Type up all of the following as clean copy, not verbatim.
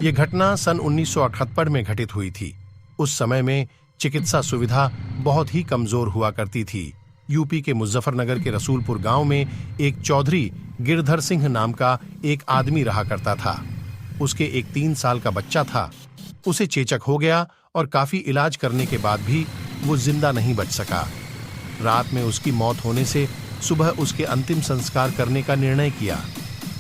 ये घटना सन 1978 में घटित हुई थी। उस समय में चिकित्सा सुविधा बहुत ही कमजोर हुआ करती थी। यूपी के मुजफ्फरनगर के रसूलपुर गांव में एक चौधरी गिरधर सिंह नाम का एक आदमी रहा करता था। उसके एक 3 साल का बच्चा था। उसे चेचक हो गया और काफी इलाज करने के बाद भी वो जिंदा नहीं बच सका। रात में उसकी मौत होने से सुबह उसके अंतिम संस्कार करने का निर्णय किया।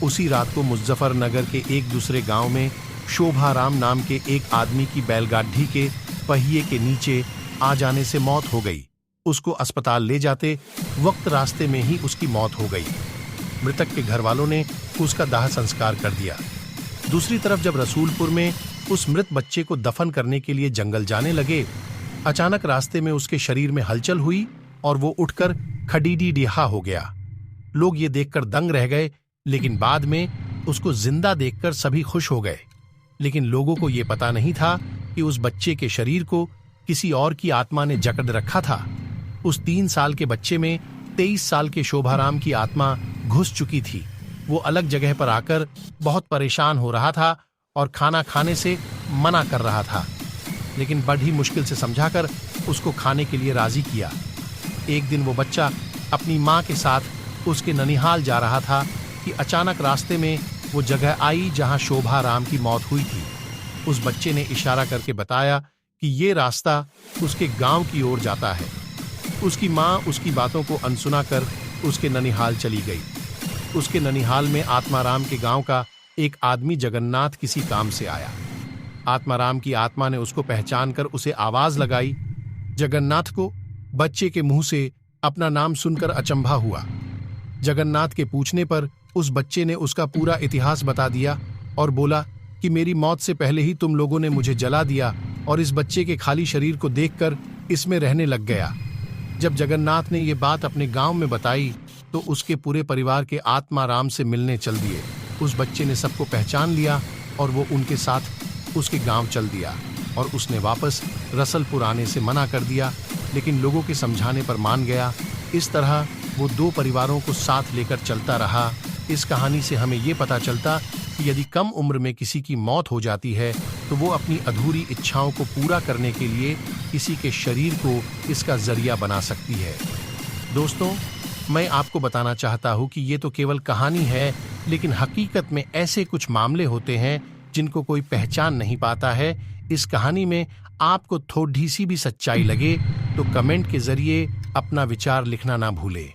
उसी रात को मुजफ्फरनगर के एक दूसरे गांव में शोभाराम नाम के एक आदमी की बैलगाड़ी के पहिए के नीचे आ जाने से मौत हो गई। उसको अस्पताल ले जाते वक्त रास्ते में ही उसकी मौत हो गई। मृतक के घर वालों ने उसका दाह संस्कार कर दिया। दूसरी तरफ जब रसूलपुर में उस मृत बच्चे को दफन करने के लिए जंगल जाने लगे, अचानक रास्ते में उसके शरीर में हलचल हुई और वो उठकर खडीडी डिहा हो गया। लोग ये देखकर दंग रह गए, लेकिन बाद में उसको जिंदा देखकर सभी खुश हो गए। लेकिन लोगों को ये पता नहीं था कि उस बच्चे के शरीर को किसी और की आत्मा ने जकड़ रखा था। उस 3 साल के बच्चे में 23 साल के शोभाराम की आत्मा घुस चुकी थी। वो अलग जगह पर आकर बहुत परेशान हो रहा था और खाना खाने से मना कर रहा था, लेकिन बड़ी मुश्किल से समझाकर उसको खाने के लिए राजी किया। एक दिन वो बच्चा अपनी माँ के साथ उसके ननिहाल जा रहा था कि अचानक रास्ते में वो जगह आई जहाँ शोभाराम की मौत हुई थी। उस बच्चे ने इशारा करके बताया कि ये रास्ता उसके गांव की ओर जाता है। उसकी माँ उसकी बातों को अनसुना कर उसके ननिहाल चली गई। उसके ननिहाल में आत्माराम के गांव का एक आदमी जगन्नाथ किसी काम से आया। आत्माराम की आत्मा ने उसको पहचान कर उसे आवाज लगाई। जगन्नाथ को बच्चे के मुंह से अपना नाम सुनकर अचंभा हुआ। जगन्नाथ के पूछने पर उस बच्चे ने उसका पूरा इतिहास बता दिया और बोला कि मेरी मौत से पहले ही तुम लोगों ने मुझे जला दिया और इस बच्चे के खाली शरीर को देखकर इसमें रहने लग गया। जब जगन्नाथ ने ये बात अपने गांव में बताई तो उसके पूरे परिवार के आत्माराम से मिलने चल दिए। उस बच्चे ने सबको पहचान लिया और वो उनके साथ उसके गांव चल दिया और उसने वापस रसलपुर आने से मना कर दिया, लेकिन लोगों के समझाने पर मान गया। इस तरह वो 2 परिवारों को साथ लेकर चलता रहा। इस कहानी से हमें ये पता चलता कि यदि कम उम्र में किसी की मौत हो जाती है तो वो अपनी अधूरी इच्छाओं को पूरा करने के लिए किसी के शरीर को इसका जरिया बना सकती है। दोस्तों, मैं आपको बताना चाहता हूँ कि ये तो केवल कहानी है, लेकिन हकीकत में ऐसे कुछ मामले होते हैं जिनको कोई पहचान नहीं पाता है। इस कहानी में आपको थोड़ी सी भी सच्चाई लगे तो कमेंट के जरिए अपना विचार लिखना ना भूले।